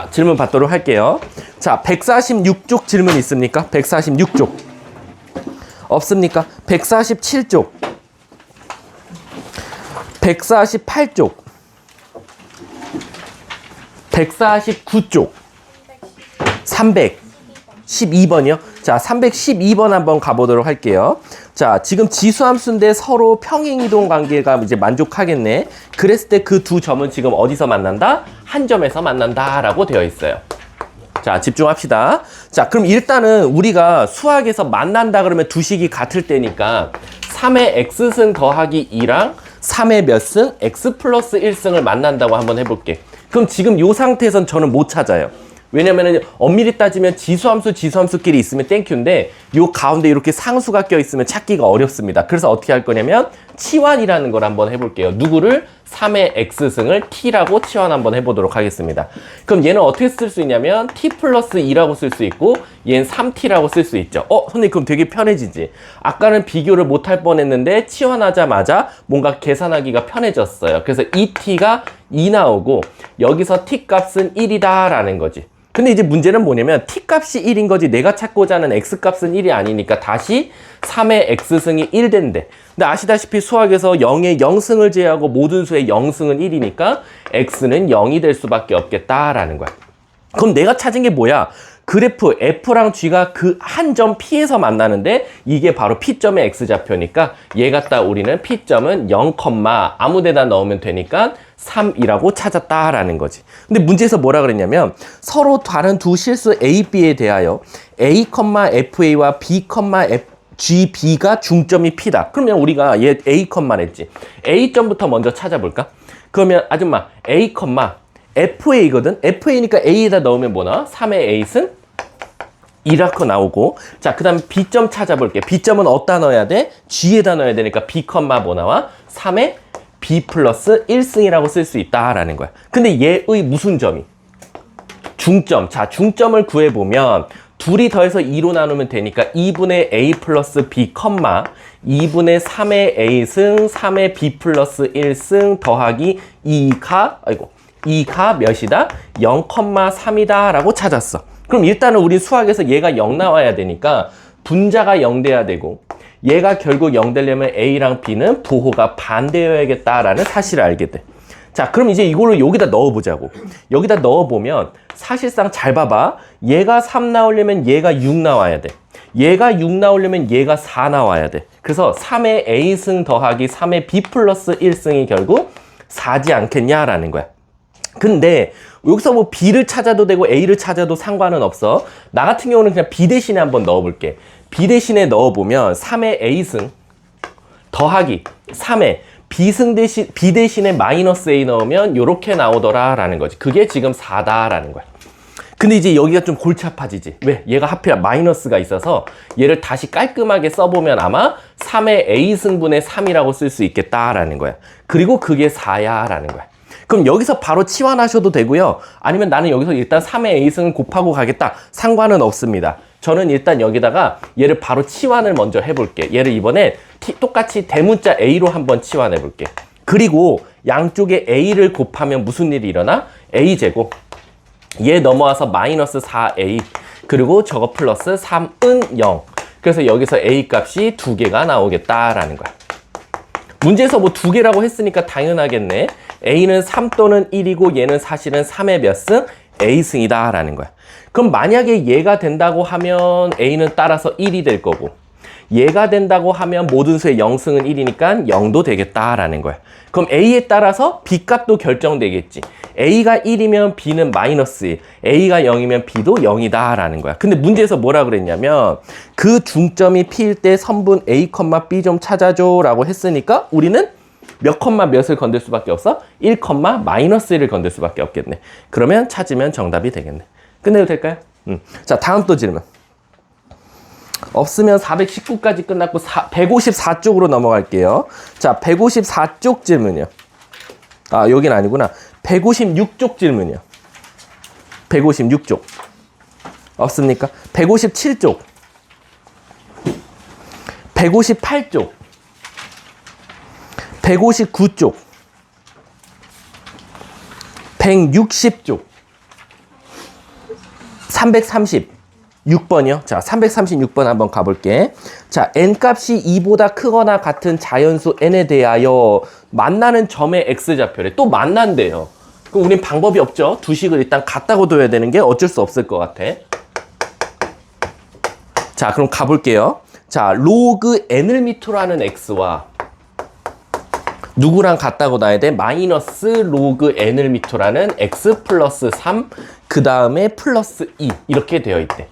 질문 받도록 할게요. 자, 146쪽 질문 있습니까? 146쪽. 없습니까? 147쪽. 148쪽. 149쪽. 312번이요. 자, 312번 한번 가보도록 할게요. 자, 지금 지수함수인데 서로 평행이동 관계가 이제 만족하겠네. 그랬을 때 그 두 점은 지금 어디서 만난다? 한 점에서 만난다라고 되어 있어요. 자, 집중합시다. 자, 그럼 일단은 우리가 수학에서 만난다 그러면 두 식이 같을 때니까 3의 x승 더하기 2랑 3의 몇 승? x 플러스 1승을 만난다고 한번 해볼게. 그럼 지금 이 상태에선 저는 못 찾아요. 왜냐면은 엄밀히 따지면 지수함수끼리 있으면 땡큐인데 요 가운데 이렇게 상수가 껴있으면 찾기가 어렵습니다. 그래서 어떻게 할 거냐면 치환이라는 걸 한번 해볼게요. 누구를? 3의 x승을 t라고 치환 한번 해보도록 하겠습니다. 그럼 얘는 어떻게 쓸 수 있냐면 t 플러스 2라고 쓸 수 있고 얘는 3t라고 쓸 수 있죠. 선생님 그럼 되게 편해지지. 아까는 비교를 못할 뻔했는데 치환하자마자 뭔가 계산하기가 편해졌어요. 그래서 2t가 2 나오고 여기서 t 값은 1이다 라는 거지. 근데 이제 문제는 뭐냐면 t값이 1인 거지 내가 찾고자 하는 x값은 1이 아니니까 다시 3의 x승이 1 된대. 근데 아시다시피 수학에서 0의 0승을 제외하고 모든 수의 0승은 1이니까 x는 0이 될 수밖에 없겠다라는 거야. 그럼 내가 찾은 게 뭐야? 그래프 F랑 G가 그 한 점 P에서 만나는데 이게 바로 P점의 X좌표니까 얘 갖다 우리는 P점은 0, 아무 데다 넣으면 되니까 3이라고 찾았다라는 거지. 근데 문제에서 뭐라 그랬냐면 서로 다른 두 실수 A, B에 대하여 A, FA와 B, G, B가 중점이 P다. 그러면 우리가 얘 A, 했지. A점부터 먼저 찾아볼까? 그러면 아줌마 A, FA거든? FA니까 A에다 넣으면 뭐 나와? 3의 A승? 이라고 나오고. 자, 그 다음에 B점 찾아볼게. B점은 어디다 넣어야 돼? G에다 넣어야 되니까 B, 뭐 나와? 3의 B 플러스 1승이라고 쓸 수 있다라는 거야. 근데 얘의 무슨 점이? 중점. 자, 중점을 구해보면 둘이 더해서 2로 나누면 되니까 2분의 A 플러스 B, 2분의 3의 A승, 3의 B 플러스 1승 더하기 2가 몇이다? 0,3이다 라고 찾았어. 그럼 일단은 우리 수학에서 얘가 0 나와야 되니까 분자가 0 돼야 되고 얘가 결국 0 되려면 A랑 B는 부호가 반대여야겠다라는 사실을 알게 돼. 자, 그럼 이제 이거를 여기다 넣어보자고. 여기다 넣어보면 사실상 잘 봐봐. 얘가 3 나오려면 얘가 6 나와야 돼. 얘가 6 나오려면 얘가 4 나와야 돼. 그래서 3의 A승 더하기 3의 B 플러스 1승이 결국 4지 않겠냐라는 거야. 근데 여기서 뭐 B를 찾아도 되고 A를 찾아도 상관은 없어. 나 같은 경우는 그냥 B 대신에 한번 넣어볼게. B 대신에 넣어보면 3의 A승 더하기 3의 B 대신에 마이너스 A 넣으면 이렇게 나오더라라는 거지. 그게 지금 4다라는 거야. 근데 이제 여기가 좀 골치 아파지지. 왜? 얘가 하필 마이너스가 있어서 얘를 다시 깔끔하게 써보면 아마 3의 A승분의 3이라고 쓸 수 있겠다라는 거야. 그리고 그게 4야라는 거야. 그럼 여기서 바로 치환하셔도 되고요. 아니면 나는 여기서 일단 3의 A승을 곱하고 가겠다. 상관은 없습니다. 저는 일단 여기다가 얘를 바로 치환을 먼저 해볼게. 얘를 이번에 똑같이 대문자 A로 한번 치환해볼게. 그리고 양쪽에 A를 곱하면 무슨 일이 일어나? A제곱. 얘 넘어와서 마이너스 4A. 그리고 저거 플러스 3은 0. 그래서 여기서 A 값이 2개가 나오겠다라는 거야. 문제에서 뭐 2개라고 했으니까 당연하겠네. A는 3 또는 1이고 얘는 사실은 3의 몇 승? A승이다 라는 거야. 그럼 만약에 얘가 된다고 하면 A는 따라서 1이 될 거고 얘가 된다고 하면 모든 수의 0승은 1이니까 0도 되겠다라는 거야. 그럼 A에 따라서 B 값도 결정되겠지. A가 1이면 B는 마이너스 1, A가 0이면 B도 0이다 라는 거야. 근데 문제에서 뭐라 그랬냐면 그 중점이 P일 때 선분 A, B 좀 찾아줘 라고 했으니까 우리는 몇 몇을 건들 수밖에 없어? 1, 마이너스 1을 건들 수밖에 없겠네. 그러면 찾으면 정답이 되겠네. 끝내도 될까요? 자, 다음 또 질문. 없으면 419까지 끝났고 154쪽으로 넘어갈게요. 자, 154쪽 질문이요. 아, 여긴 아니구나. 156쪽 질문이요. 156쪽. 없습니까? 157쪽. 158쪽. 159쪽. 160쪽. 336번이요. 자, 336번 한번 가볼게. 자, n값이 2보다 크거나 같은 자연수 n에 대하여 만나는 점의 x좌표래. 또 만난대요. 그럼 우린 방법이 없죠. 두 식을 일단 같다고 둬야 되는 게 어쩔 수 없을 것 같아. 자, 그럼 가볼게요. 자, 로그 n을 밑으로 하는 x와 누구랑 같다고 놔야 돼? 마이너스 로그 n을 밑으로 하는 x 플러스 3, 그 다음에 플러스 2 이렇게 되어 있대.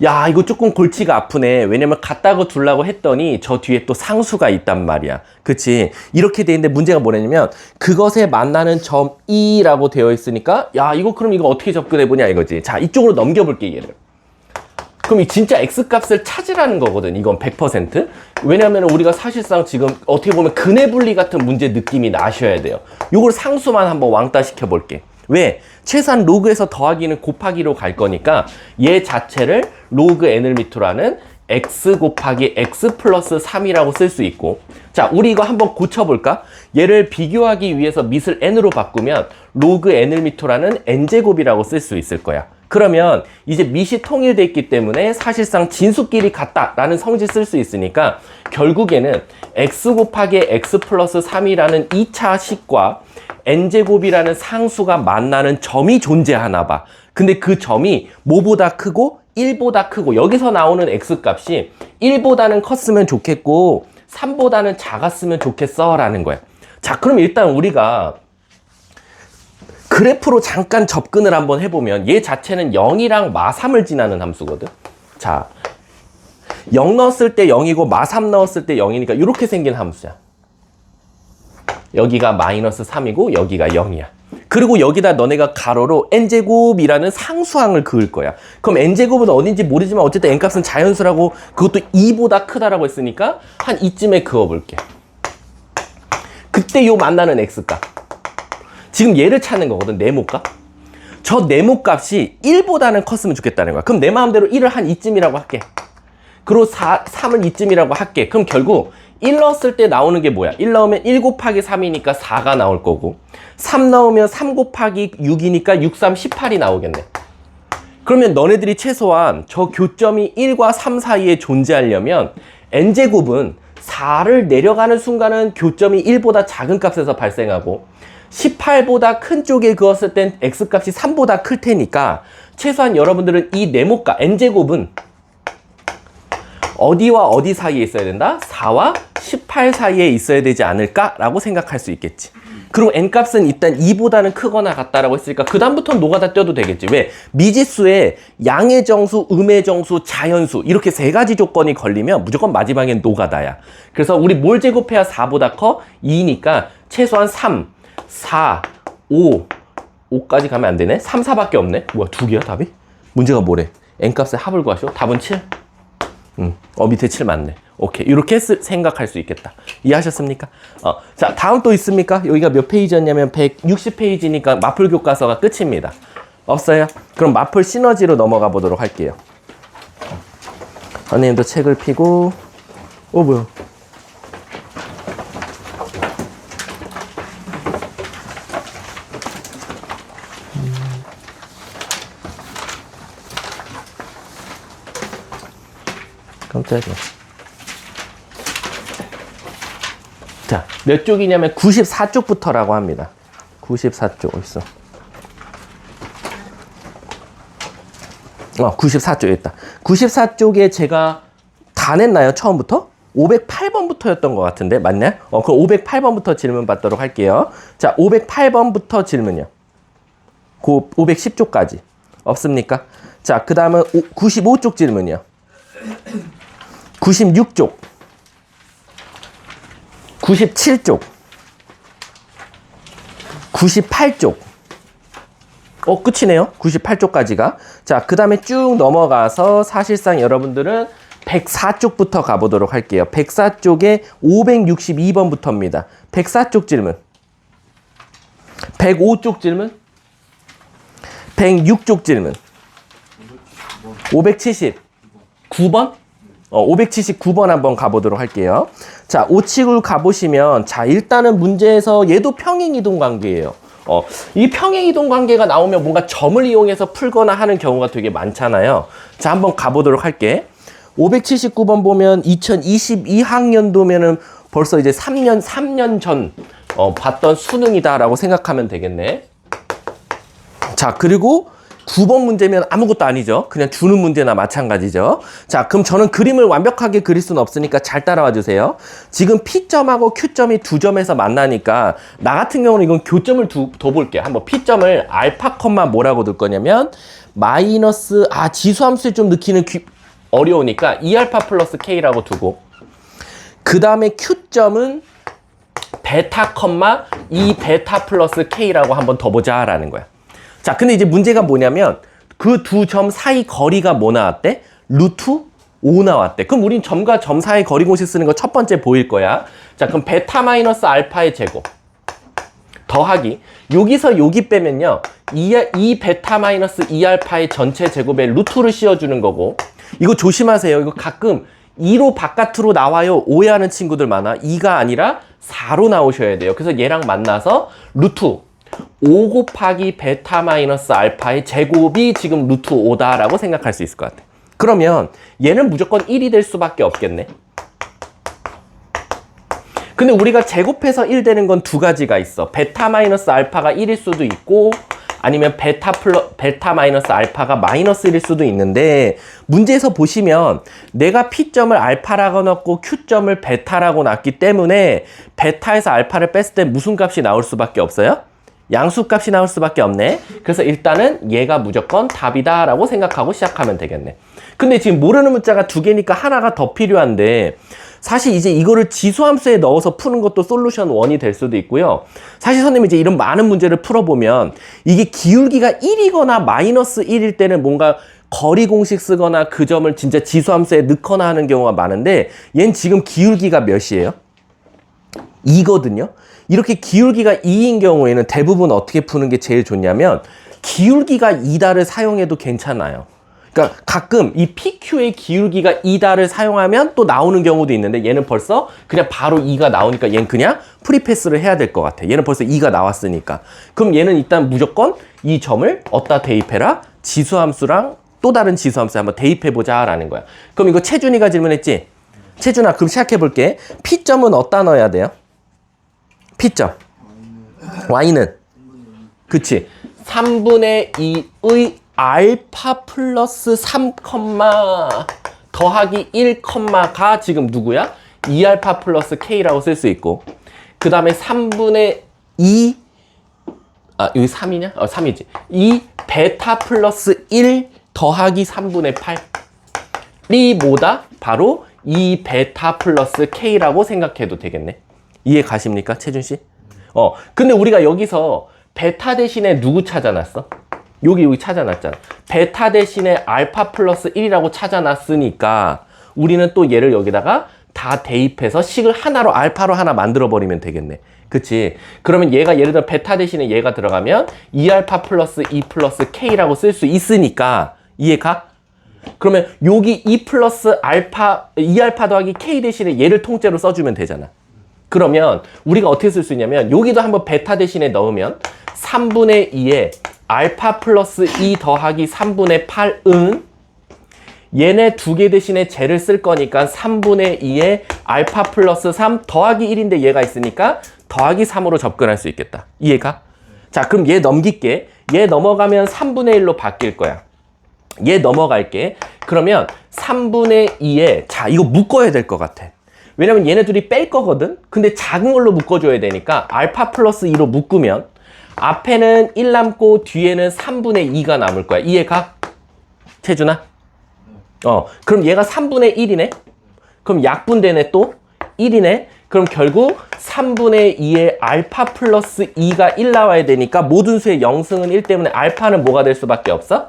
야, 이거 조금 골치가 아프네. 왜냐면 같다고 두려고 했더니 저 뒤에 또 상수가 있단 말이야. 그치? 이렇게 돼 있는데 문제가 뭐냐면 그것에 만나는 점 E라고 되어 있으니까 야, 이거 그럼 이거 어떻게 접근해보냐 이거지. 자, 이쪽으로 넘겨볼게 얘를. 그럼 이 진짜 x값을 찾으라는 거거든. 이건 100%. 왜냐면 우리가 사실상 지금 어떻게 보면 근해 분리 같은 문제 느낌이 나셔야 돼요. 요걸 상수만 한번 왕따 시켜볼게. 왜? 최소한 로그에서 더하기는 곱하기로 갈 거니까 얘 자체를 로그 n을 밑으로 하는 x 곱하기 x 플러스 3이라고 쓸 수 있고, 자, 우리 이거 한번 고쳐볼까? 얘를 비교하기 위해서 밑을 n으로 바꾸면 로그 n을 밑으로 하는 n제곱이라고 쓸 수 있을 거야. 그러면 이제 밑이 통일돼 있기 때문에 사실상 진수끼리 같다라는 성질 쓸 수 있으니까 결국에는 x 곱하기 x 플러스 3이라는 2차 식과 n제곱이라는 상수가 만나는 점이 존재하나 봐. 근데 그 점이 뭐보다 크고 1보다 크고, 여기서 나오는 x값이 1보다는 컸으면 좋겠고 3보다는 작았으면 좋겠어 라는 거야. 자, 그럼 일단 우리가 그래프로 잠깐 접근을 한번 해보면 얘 자체는 0이랑 마3을 지나는 함수거든. 자, 0 넣었을 때 0이고 마3 넣었을 때 0이니까 이렇게 생긴 함수야. 여기가 마이너스 3이고 여기가 0이야. 그리고 여기다 너네가 가로로 n제곱이라는 상수항을 그을 거야. 그럼 n제곱은 어딘지 모르지만 어쨌든 n값은 자연수라고, 그것도 2보다 크다라고 했으니까 한 이쯤에 그어볼게. 그때 요 만나는 x값. 지금 얘를 찾는 거거든, 네모값. 저 네모값이 1보다는 컸으면 좋겠다는 거야. 그럼 내 마음대로 1을 한 이쯤이라고 할게. 그리고 3을 이쯤이라고 할게. 그럼 결국 1 넣었을 때 나오는 게 뭐야? 1 넣으면 1 곱하기 3이니까 4가 나올 거고, 3 넣으면 3 곱하기 6이니까 6, 3, 18이 나오겠네. 그러면 너네들이 최소한 저 교점이 1과 3 사이에 존재하려면 n제곱은 4를 내려가는 순간은 교점이 1보다 작은 값에서 발생하고 18보다 큰 쪽에 그었을 땐 x값이 3보다 클 테니까 최소한 여러분들은 이 네모값 n제곱은 어디와 어디 사이에 있어야 된다? 4와 18 사이에 있어야 되지 않을까라고 생각할 수 있겠지. 그리고 n값은 일단 2보다는 크거나 같다라고 했으니까 그 다음부터는 노가다 떼도 되겠지. 왜? 미지수에 양의 정수, 음의 정수, 자연수 이렇게 세 가지 조건이 걸리면 무조건 마지막엔 노가다야. 그래서 우리 뭘 제곱해야 4보다 커? 2니까 최소한 3, 4, 5, 5까지 가면 안 되네? 3, 4밖에 없네? 뭐야, 두 개야 답이? 문제가 뭐래? n값의 합을 구하시오? 답은 7? 밑에 7 맞네. 오케이. 이렇게 생각할 수 있겠다. 이해하셨습니까? 자, 다음 또 있습니까? 여기가 몇 페이지였냐면 160페이지니까 마플 교과서가 끝입니다. 없어요? 그럼 마플 시너지로 넘어가 보도록 할게요. 선생님도 책을 펴고, 뭐야? 깜짝이야. 자, 몇 쪽이냐면 94쪽부터라고 합니다. 94쪽 어딨어? 94쪽 있다. 94쪽에 제가 다 냈나요? 처음부터? 508번부터였던 것 같은데 맞나요? 그럼 508번부터 질문 받도록 할게요. 자, 508번부터 질문이요. 510쪽까지 없습니까? 자, 그 다음은 95쪽 질문이요. 96쪽, 97쪽, 98쪽. 끝이네요. 98쪽까지가. 자, 그 다음에 쭉 넘어가서 사실상 여러분들은 104쪽부터 가보도록 할게요. 104쪽에 562번부터입니다. 104쪽 질문. 105쪽 질문. 106쪽 질문. 579번? 579번 한번 가보도록 할게요. 자, 우측을 가보시면, 자, 일단은 문제에서 얘도 평행이동 관계예요. 이 평행이동 관계가 나오면 뭔가 점을 이용해서 풀거나 하는 경우가 되게 많잖아요. 자, 한번 가보도록 할게. 579번 보면 2022학년도면은 벌써 이제 3년 전 봤던 수능이다라고 생각하면 되겠네. 자, 그리고 9번 문제면 아무것도 아니죠. 그냥 주는 문제나 마찬가지죠. 자, 그럼 저는 그림을 완벽하게 그릴 수는 없으니까 잘 따라와 주세요. 지금 P점하고 Q점이 두 점에서 만나니까 나 같은 경우는 이건 교점을 더 볼게요. 한번 P점을 알파 컴마 뭐라고 둘 거냐면 마이너스, 지수함수에 좀 넣기는 어려우니까 2알파 플러스 K라고 두고, 그 다음에 Q점은 베타 컴마 2베타 플러스 K라고 한번 더 보자라는 거야. 자, 근데 이제 문제가 뭐냐면 그 두 점 사이 거리가 뭐 나왔대? 루트 5 나왔대. 그럼 우린 점과 점 사이 거리 공식 쓰는 거 첫 번째 보일 거야. 자, 그럼 베타 마이너스 알파의 제곱 더하기, 여기서 여기 빼면요 2 베타 마이너스 2알파의 전체 제곱에 루트를 씌워주는 거고, 이거 조심하세요. 이거 가끔 2로 바깥으로 나와요 오해하는 친구들 많아. 2가 아니라 4로 나오셔야 돼요. 그래서 얘랑 만나서 루트 5 곱하기 베타 마이너스 알파의 제곱이 지금 루트 5다라고 생각할 수 있을 것 같아. 그러면 얘는 무조건 1이 될 수밖에 없겠네. 근데 우리가 제곱해서 1 되는 건 두 가지가 있어. 베타 마이너스 알파가 1일 수도 있고, 아니면 베타 마이너스 알파가 마이너스 1일 수도 있는데, 문제에서 보시면 내가 P점을 알파라고 넣고 Q점을 베타라고 놨기 때문에 베타에서 알파를 뺐을 때 무슨 값이 나올 수밖에 없어요? 양수값이 나올 수밖에 없네. 그래서 일단은 얘가 무조건 답이다 라고 생각하고 시작하면 되겠네. 근데 지금 모르는 문자가 두 개니까 하나가 더 필요한데, 사실 이제 이거를 지수함수에 넣어서 푸는 것도 솔루션 1이 될 수도 있고요. 사실 선생님이 이제 이런 많은 문제를 풀어보면 이게 기울기가 1이거나 마이너스 1일 때는 뭔가 거리 공식 쓰거나 그 점을 진짜 지수함수에 넣거나 하는 경우가 많은데, 얘는 지금 기울기가 몇이에요? 2거든요. 이렇게 기울기가 2인 경우에는 대부분 어떻게 푸는 게 제일 좋냐면 기울기가 2다를 사용해도 괜찮아요. 그러니까 가끔 이 PQ의 기울기가 2다를 사용하면 또 나오는 경우도 있는데, 얘는 벌써 그냥 바로 2가 나오니까 얘는 그냥 프리패스를 해야 될 것 같아. 얘는 벌써 2가 나왔으니까. 그럼 얘는 일단 무조건 이 점을 어디다 대입해라? 지수함수랑 또 다른 지수함수에 한번 대입해보자 라는 거야. 그럼 이거 채준이가 질문했지? 채준아, 그럼 시작해볼게. P점은 어디다 넣어야 돼요? P점. Y는? 그치. 3분의 2의 알파 플러스 3, 더하기 1, 가 지금 누구야? 2알파 플러스 K라고 쓸 수 있고, 그 다음에 3분의 2, 여기 3이냐? 3이지. 2 베타 플러스 1 더하기 3분의 8이 뭐다? 바로 2 베타 플러스 K라고 생각해도 되겠네. 이해 가십니까, 채준 씨? 근데 우리가 여기서 베타 대신에 누구 찾아놨어? 여기 찾아놨잖아. 베타 대신에 알파 플러스 1이라고 찾아놨으니까 우리는 또 얘를 여기다가 다 대입해서 식을 하나로 알파로 하나 만들어버리면 되겠네. 그치? 그러면 얘가 예를 들어 베타 대신에 얘가 들어가면 2알파 플러스 2 플러스 K라고 쓸 수 있으니까, 이해가? 그러면 여기 2 플러스 알파, 2알파 더하기 K 대신에 얘를 통째로 써주면 되잖아. 그러면 우리가 어떻게 쓸 수 있냐면 여기도 한번 베타 대신에 넣으면 3분의 2에 알파 플러스 2 더하기 3분의 8은 얘네 두 개 대신에 쟤를 쓸 거니까 3분의 2에 알파 플러스 3 더하기 1인데 얘가 있으니까 더하기 3으로 접근할 수 있겠다. 이해가? 자, 그럼 얘 넘길게. 얘 넘어가면 3분의 1로 바뀔 거야. 얘 넘어갈게. 그러면 3분의 2에, 자, 이거 묶어야 될 것 같아. 왜냐면 얘네 둘이 뺄 거거든? 근데 작은 걸로 묶어줘야 되니까 알파 플러스 2로 묶으면 앞에는 1 남고 뒤에는 3분의 2가 남을 거야. 이해가? 채준아? 그럼 얘가 3분의 1이네? 그럼 약분되네 또? 1이네? 그럼 결국 3분의 2의 알파 플러스 2가 1 나와야 되니까 모든 수의 영승은 1 때문에 알파는 뭐가 될 수밖에 없어?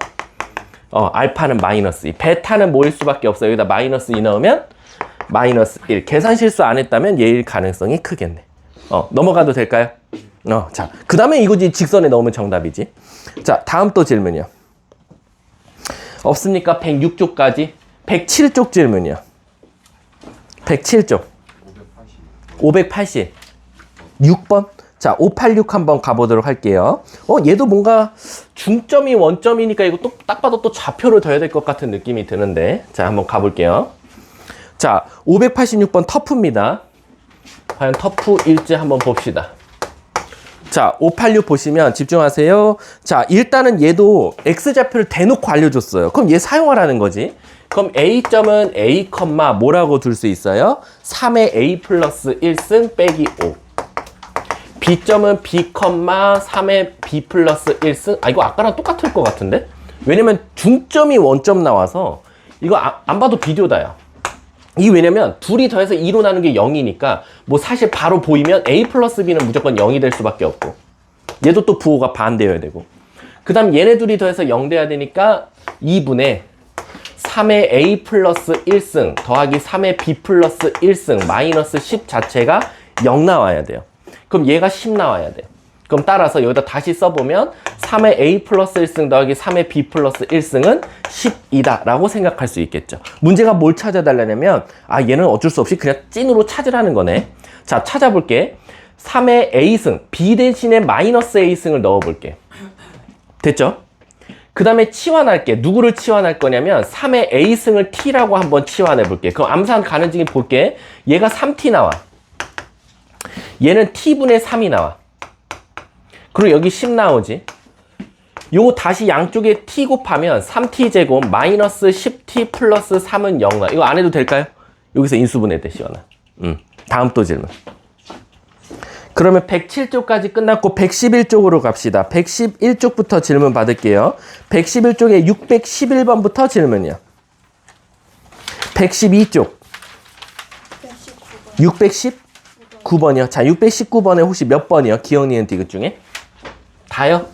알파는 마이너스 2. 베타는 뭐일 수밖에 없어. 여기다 마이너스 2 넣으면 마이너스 1. 계산 실수 안 했다면 얘일 가능성이 크겠네. 넘어가도 될까요? 자, 그 다음에 이거지. 직선에 넣으면 정답이지. 자, 다음 또 질문이요. 없습니까? 106쪽까지. 107쪽 질문이요. 107쪽. 580. 6번. 자, 586 한번 가보도록 할게요. 얘도 뭔가 중점이 원점이니까 이거 또 딱 봐도 또 좌표를 둬야 될 것 같은 느낌이 드는데. 자, 한번 가볼게요. 자, 586번 터프입니다. 과연 터프일지 한번 봅시다. 자, 586 보시면 집중하세요. 자, 일단은 얘도 X좌표를 대놓고 알려줬어요. 그럼 얘 사용하라는 거지. 그럼 A점은 A, 뭐라고 둘 수 있어요? 3의 A 플러스 1승 빼기 5. B점은 B, 3의 B 플러스 1승. 아, 이거 아까랑 똑같을 것 같은데? 왜냐면 중점이 원점 나와서 이거 안 봐도 비교다요. 왜냐면 둘이 더해서 2로 나눈 게 0이니까 뭐 사실 바로 보이면 A 플러스 B는 무조건 0이 될 수밖에 없고, 얘도 또 부호가 반대여야 되고, 그 다음 얘네 둘이 더해서 0 돼야 되니까 2분의 3의 A 플러스 1승 더하기 3의 B 플러스 1승 마이너스 10 자체가 0 나와야 돼요. 그럼 얘가 10 나와야 돼요. 그럼 따라서 여기다 다시 써보면 3의 A 플러스 1승 더하기 3의 B 플러스 1승은 10이다 라고 생각할 수 있겠죠. 문제가 뭘 찾아달라냐면, 아, 얘는 어쩔 수 없이 그냥 찐으로 찾으라는 거네. 자, 찾아볼게. 3의 A승, B 대신에 마이너스 A승을 넣어볼게. 됐죠? 그 다음에 치환할게. 누구를 치환할 거냐면 3의 A승을 T라고 한번 치환해볼게. 그럼 암산 가능징이 볼게. 얘가 3T 나와. 얘는 T분의 3이 나와. 그리고 여기 10 나오지. 요거 다시 양쪽에 t 곱하면 3t제곱 마이너스 10t 플러스 3은 0 나. 이거 안 해도 될까요? 여기서 인수분해 돼, 시원아. 다음 또 질문. 그러면 107쪽까지 끝났고 111쪽으로 갑시다. 111쪽부터 질문 받을게요. 111쪽에 611번부터 질문이요. 112쪽. 619번이요. 자, 619번에 혹시 몇 번이요? 기억, 니은, 디귿 중에? 다요?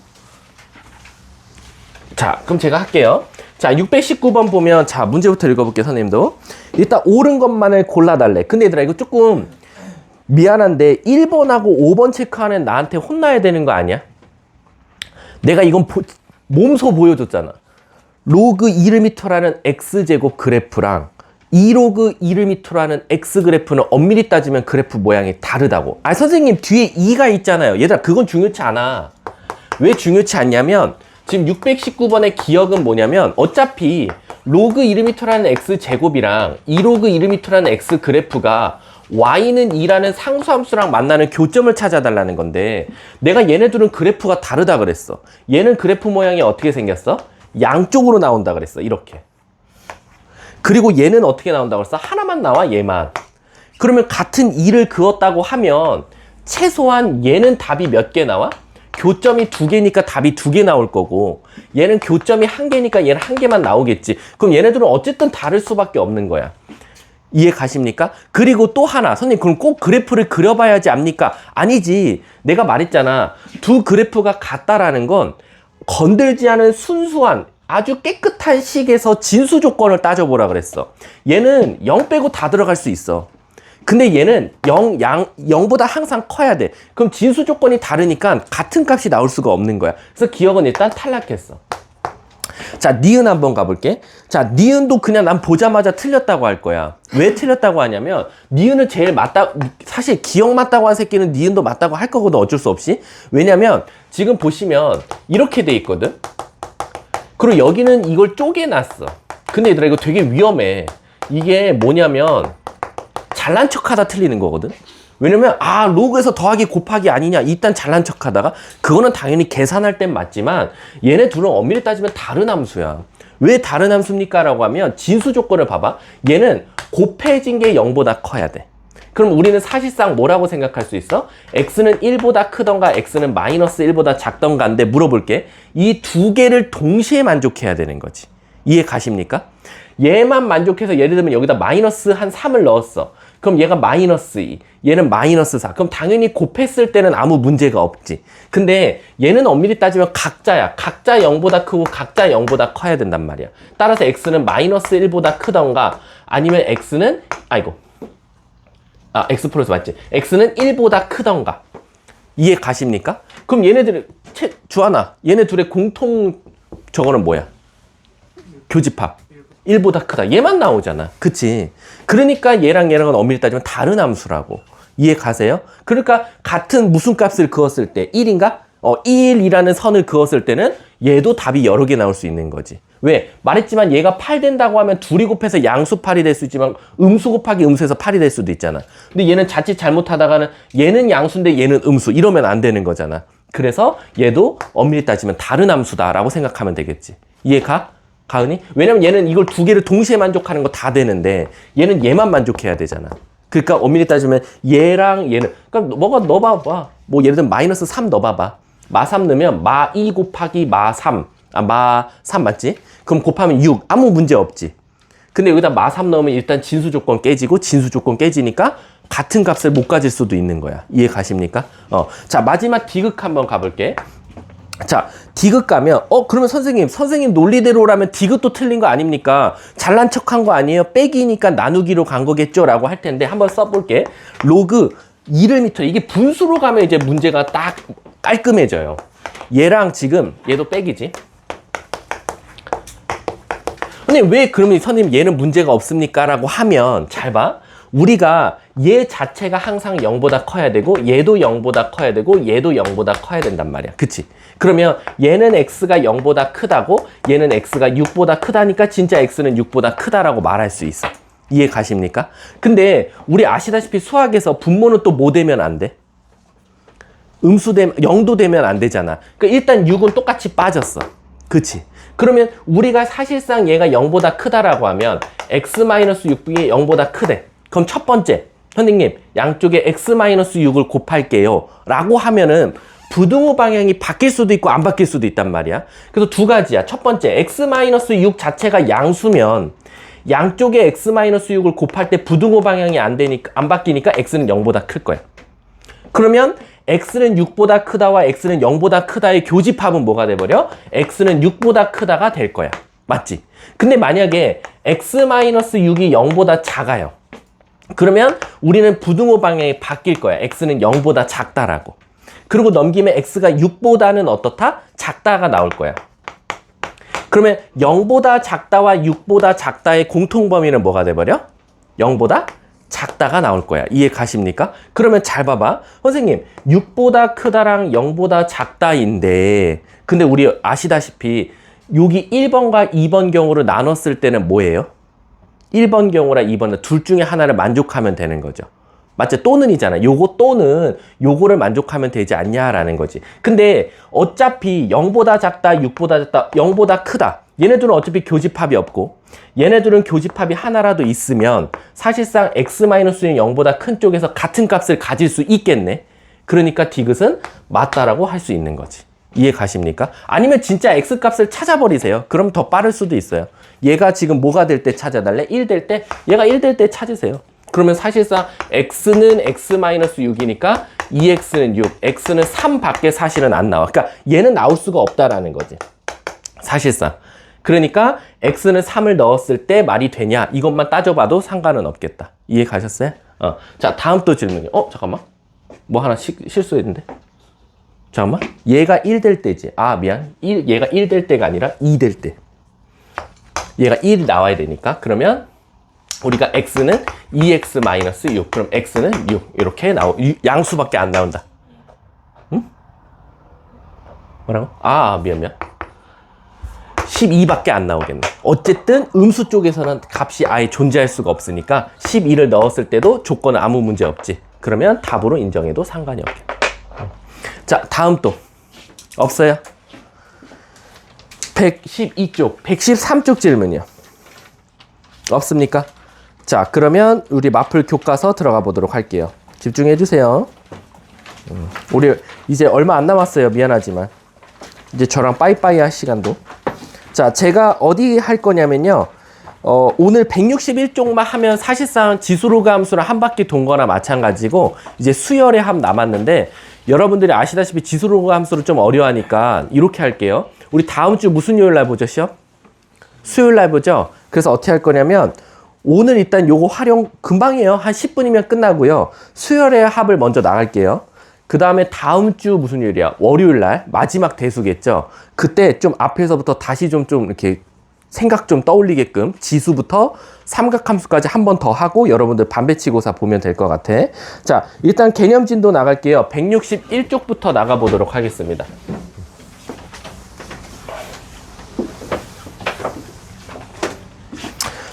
자, 그럼 제가 할게요. 자, 619번 보면, 자, 문제부터 읽어볼게요, 선생님도. 일단 옳은 것만을 골라달래. 근데 얘들아, 이거 조금 미안한데 1번하고 5번 체크하는 나한테 혼나야 되는 거 아니야? 내가 이건 몸소 보여줬잖아. 로그 1m라는 x제곱 그래프랑 2로그 1m라는 x 그래프는 엄밀히 따지면 그래프 모양이 다르다고. 아, 선생님 뒤에 2가 있잖아요. 얘들아, 그건 중요치 않아. 왜 중요치 않냐면 지금 619번의 기억은 뭐냐면 어차피 로그 1m라는 x제곱이랑 2로그 1m라는 x 그래프가 y는 2라는 상수함수랑 만나는 교점을 찾아달라는 건데, 내가 얘네들은 그래프가 다르다 그랬어. 얘는 그래프 모양이 어떻게 생겼어? 양쪽으로 나온다 그랬어. 이렇게. 그리고 얘는 어떻게 나온다고 그랬어? 하나만 나와, 얘만. 그러면 같은 2를 그었다고 하면 최소한 얘는 답이 몇 개 나와? 교점이 2개니까 답이 2개 나올 거고, 얘는 교점이 1개니까 얘는 1개만 나오겠지. 그럼 얘네들은 어쨌든 다를 수밖에 없는 거야. 이해 가십니까? 그리고 또 하나, 선생님 그럼 꼭 그래프를 그려봐야지 압니까? 아니지. 내가 말했잖아. 두 그래프가 같다라는 건 건들지 않은 순수한 아주 깨끗한 식에서 진수 조건을 따져보라 그랬어. 얘는 0 빼고 다 들어갈 수 있어. 근데 얘는 0보다 항상 커야 돼. 그럼 진수 조건이 다르니까 같은 값이 나올 수가 없는 거야. 그래서 기억은 일단 탈락했어. 자, 니은 한번 가볼게. 자, 니은도 그냥 난 보자마자 틀렸다고 할 거야. 왜 틀렸다고 하냐면 니은은 제일 맞다, 사실 기억 맞다고 한 새끼는 니은도 맞다고 할 거거든, 어쩔 수 없이. 왜냐면 지금 보시면 이렇게 돼 있거든. 그리고 여기는 이걸 쪼개놨어. 근데 얘들아, 이거 되게 위험해. 이게 뭐냐면 잘난 척하다 틀리는 거거든. 왜냐면 로그에서 더하기 곱하기 아니냐, 일단 잘난 척하다가, 그거는 당연히 계산할 땐 맞지만 얘네 둘은 엄밀히 따지면 다른 함수야. 왜 다른 함수입니까? 라고 하면 진수 조건을 봐봐. 얘는 곱해진 게 0보다 커야 돼. 그럼 우리는 사실상 뭐라고 생각할 수 있어? x는 1보다 크던가 x는 마이너스 1보다 작던가인데 물어볼게. 이 두 개를 동시에 만족해야 되는 거지. 이해 가십니까? 얘만 만족해서 예를 들면 여기다 마이너스 한 3을 넣었어. 그럼 얘가 마이너스 2, 얘는 마이너스 4. 그럼 당연히 곱했을 때는 아무 문제가 없지. 근데 얘는 엄밀히 따지면 각자야. 각자 0보다 크고 각자 0보다 커야 된단 말이야. 따라서 x는 마이너스 1보다 크던가 아니면 x는 x 플러스 맞지? x는 1보다 크던가. 이해 가십니까? 그럼 얘네들의 주하나, 얘네 둘의 공통 저거는 뭐야? 교집합. 1보다 크다. 얘만 나오잖아. 그치? 그러니까 얘랑 얘랑은 엄밀히 따지면 다른 함수라고. 이해 가세요? 그러니까 같은 무슨 값을 그었을 때 1인가? 1이라는 선을 그었을 때는 얘도 답이 여러 개 나올 수 있는 거지. 왜? 말했지만 얘가 8 된다고 하면 둘이 곱해서 양수 8이 될 수 있지만 음수 곱하기 음수에서 8이 될 수도 있잖아. 근데 얘는 자칫 잘못하다가는 얘는 양수인데 얘는 음수 이러면 안 되는 거잖아. 그래서 얘도 엄밀히 따지면 다른 함수다라고 생각하면 되겠지. 이해가? 가은이? 왜냐면 얘는 이걸 두 개를 동시에 만족하는 거 다 되는데 얘는 얘만 만족해야 되잖아. 그러니까 엄밀히 따지면 얘랑 얘는 그러니까 뭐가 넣어봐봐. 뭐 예를 들면 마이너스 3 넣어봐봐. 마 3 넣으면 마 2 곱하기 마 3. 마 3 맞지? 그럼 곱하면 6. 아무 문제 없지. 근데 여기다 마 3 넣으면 일단 진수 조건 깨지고 진수 조건 깨지니까 같은 값을 못 가질 수도 있는 거야. 이해 가십니까? 자, 마지막 디귿 한번 가볼게. 자, 디귿 가면 그러면 선생님 논리대로라면 디귿도 틀린 거 아닙니까? 잘난 척한 거 아니에요? 빼기니까 나누기로 간 거겠죠? 라고 할 텐데 한번 써볼게. 로그 1m 이게 분수로 가면 이제 문제가 딱 깔끔해져요. 얘랑 지금 얘도 빼기지. 근데 왜 그러면 선생님 얘는 문제가 없습니까? 라고 하면 잘 봐. 우리가 얘 자체가 항상 0보다 커야 되고 얘도 0보다 커야 되고 얘도 0보다 커야 된단 말이야. 그치? 그러면 얘는 x가 0보다 크다고 얘는 x가 6보다 크다니까 진짜 x는 6보다 크다라고 말할 수 있어. 이해 가십니까? 근데 우리 아시다시피 수학에서 분모는 또 뭐 되면 안 돼? 음수 되면 0도 되면 안 되잖아. 그러니까 일단 6은 똑같이 빠졌어. 그치? 그러면 우리가 사실상 얘가 0보다 크다라고 하면 x-6이 0보다 크대. 그럼 첫 번째, 선생님 양쪽에 x-6을 곱할게요 라고 하면은 부등호 방향이 바뀔 수도 있고 안 바뀔 수도 있단 말이야. 그래서 두 가지야. 첫 번째, x-6 자체가 양수면 양쪽에 x-6을 곱할 때 부등호 방향이 안 바뀌니까 x는 0보다 클 거야. 그러면 x는 6보다 크다와 x는 0보다 크다의 교집합은 뭐가 돼버려? x는 6보다 크다가 될 거야. 맞지? 근데 만약에 x-6이 0보다 작아요. 그러면 우리는 부등호 방향이 바뀔 거야. x는 0보다 작다라고. 그리고 넘기면 x가 6보다는 어떻다? 작다가 나올 거야. 그러면 0보다 작다와 6보다 작다의 공통범위는 뭐가 돼버려? 0보다 작다가 나올 거야. 이해 가십니까? 그러면 잘 봐봐. 선생님 6보다 크다랑 0보다 작다인데 근데 우리 아시다시피 여기 1번과 2번 경우로 나눴을 때는 뭐예요? 1번 경우랑 2번은 둘 중에 하나를 만족하면 되는 거죠. 맞죠? 또는이잖아. 요거 또는 요거를 만족하면 되지 않냐라는 거지. 근데 어차피 0보다 작다, 6보다 작다, 0보다 크다. 얘네들은 어차피 교집합이 없고 얘네들은 교집합이 하나라도 있으면 사실상 x-는 0보다 큰 쪽에서 같은 값을 가질 수 있겠네. 그러니까 디귿은 맞다라고 할 수 있는 거지. 이해 가십니까? 아니면 진짜 x값을 찾아버리세요. 그럼 더 빠를 수도 있어요. 얘가 지금 뭐가 될 때 찾아달래? 1 될 때? 얘가 1 될 때 찾으세요. 그러면 사실상 x는 x-6이니까 2x는 6, x는 3 밖에 사실은 안 나와. 그러니까 얘는 나올 수가 없다라는 거지. 사실상. 그러니까 x는 3을 넣었을 때 말이 되냐? 이것만 따져봐도 상관은 없겠다. 이해 가셨어요? 자, 다음 또 질문이요. 잠깐만. 뭐 하나 실수했는데? 잠깐만. 얘가 1 될 때지. 미안. 얘가 1 될 때가 아니라 2 될 때. 얘가 1 나와야 되니까. 그러면 우리가 x는 2x-6. 그럼 x는 6. 이렇게 양수밖에 안 나온다. 응? 뭐라고? 미안. 12밖에 안 나오겠네. 어쨌든 음수 쪽에서는 값이 아예 존재할 수가 없으니까 12를 넣었을 때도 조건은 아무 문제 없지. 그러면 답으로 인정해도 상관이 없겠다. 자, 다음 또 없어요? 112쪽, 113쪽 질문이요. 없습니까? 자, 그러면 우리 마플 교과서 들어가 보도록 할게요. 집중해 주세요. 우리 이제 얼마 안 남았어요. 미안하지만 이제 저랑 빠이빠이 할 시간도. 자, 제가 어디 할 거냐면요. 오늘 161쪽만 하면 사실상 지수로그 함수랑 한 바퀴 돈 거나 마찬가지고 이제 수열의 합 남았는데 여러분들이 아시다시피 지수로그 함수를 좀 어려워하니까 이렇게 할게요. 우리 다음 주 무슨 요일 날 보죠, 시험? 수요일 날 보죠? 그래서 어떻게 할 거냐면 오늘 일단 요거 활용 금방이에요. 한 10분이면 끝나고요. 수열의 합을 먼저 나갈게요. 그 다음에 다음 주 무슨 요일이야? 월요일 날 마지막 대수겠죠? 그때 좀 앞에서부터 다시 좀 이렇게 생각 좀 떠올리게끔 지수부터 삼각함수까지 한 번 더 하고 여러분들 반배치고사 보면 될 것 같아. 자, 일단 개념진도 나갈게요. 161쪽부터 나가보도록 하겠습니다.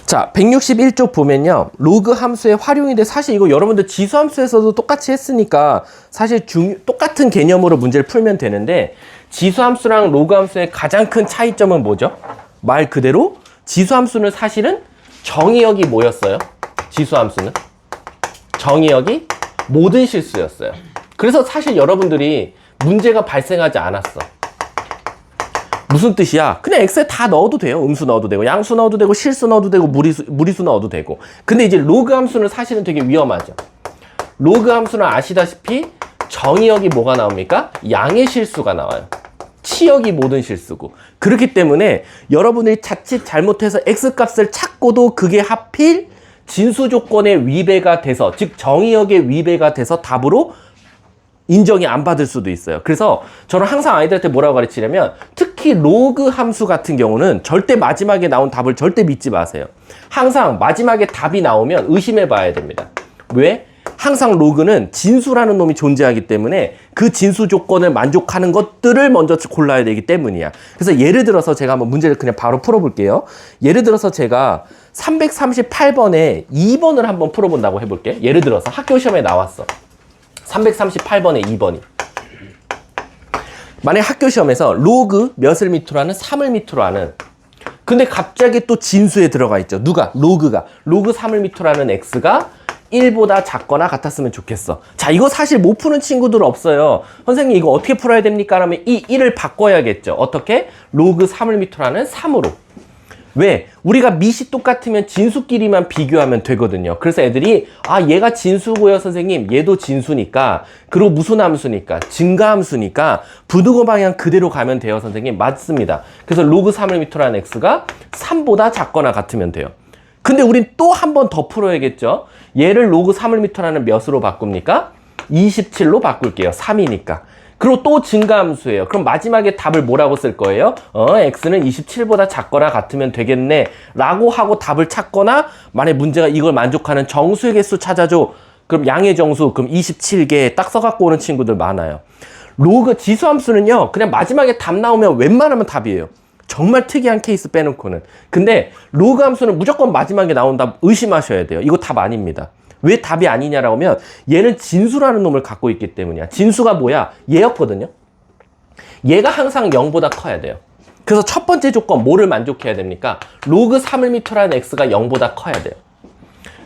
자, 161쪽 보면요. 로그 함수의 활용인데 사실 이거 여러분들 지수 함수에서도 똑같이 했으니까 사실 똑같은 개념으로 문제를 풀면 되는데 지수 함수랑 로그 함수의 가장 큰 차이점은 뭐죠? 말 그대로 지수 함수는 사실은 정의역이 뭐였어요? 지수 함수는 정의역이 모든 실수였어요. 그래서 사실 여러분들이 문제가 발생하지 않았어. 무슨 뜻이야? 그냥 x에 다 넣어도 돼요. 음수 넣어도 되고 양수 넣어도 되고 실수 넣어도 되고 무리수 넣어도 되고. 근데 이제 로그 함수는 사실은 되게 위험하죠. 로그 함수는 아시다시피 정의역이 뭐가 나옵니까? 양의 실수가 나와요. 치역이 모든 실수고. 그렇기 때문에 여러분들이 자칫 잘못해서 x값을 찾고도 그게 하필 진수 조건의 위배가 돼서, 즉 정의역의 위배가 돼서 답으로 인정이 안 받을 수도 있어요. 그래서 저는 항상 아이들한테 뭐라고 가르치냐면 특히 로그 함수 같은 경우는 절대 마지막에 나온 답을 절대 믿지 마세요. 항상 마지막에 답이 나오면 의심해 봐야 됩니다. 왜? 항상 로그는 진수라는 놈이 존재하기 때문에 그 진수 조건을 만족하는 것들을 먼저 골라야 되기 때문이야. 그래서 예를 들어서 제가 한번 문제를 그냥 바로 풀어볼게요. 예를 들어서 제가 338번에 2번을 한번 풀어본다고 해볼게. 예를 들어서 학교 시험에 나왔어. 338번에 2번이. 만약 학교 시험에서 로그 몇을 밑으로 하는 3을 밑으로 하는, 근데 갑자기 또 진수에 들어가 있죠. 누가? 로그가. 로그 3을 밑으로 하는 x가 1보다 작거나 같았으면 좋겠어. 자, 이거 사실 못 푸는 친구들 없어요. 선생님 이거 어떻게 풀어야 됩니까? 라면 이 1을 바꿔야겠죠. 어떻게? 로그 3을 밑으로 하는 3으로. 왜? 우리가 밑이 똑같으면 진수끼리만 비교하면 되거든요. 그래서 애들이 얘가 진수고요 선생님, 얘도 진수니까, 그리고 무슨 함수니까, 증가함수니까 부등호 방향 그대로 가면 돼요 선생님. 맞습니다. 그래서 로그 3을 밑으로 한 x가 3보다 작거나 같으면 돼요. 근데 우린 또 한 번 더 풀어야겠죠. 얘를 로그 3을 밑으로 하는 몇으로 바꿉니까? 27로 바꿀게요. 3이니까. 그리고 또 증가함수예요. 그럼 마지막에 답을 뭐라고 쓸 거예요? x는 27보다 작거나 같으면 되겠네 라고 하고 답을 찾거나, 만약 문제가 이걸 만족하는 정수의 개수 찾아줘. 그럼 양의 정수, 그럼 27개 딱 써갖고 오는 친구들 많아요. 로그 지수함수는요, 그냥 마지막에 답 나오면 웬만하면 답이에요. 정말 특이한 케이스 빼놓고는. 근데 로그 함수는 무조건 마지막에 나온 답 의심하셔야 돼요. 이거 답 아닙니다. 왜 답이 아니냐라고 하면 얘는 진수라는 놈을 갖고 있기 때문이야. 진수가 뭐야? 얘였거든요. 얘가 항상 0보다 커야 돼요. 그래서 첫 번째 조건 뭐를 만족해야 됩니까? 로그 3을 밑으로 하는 x가 0보다 커야 돼요.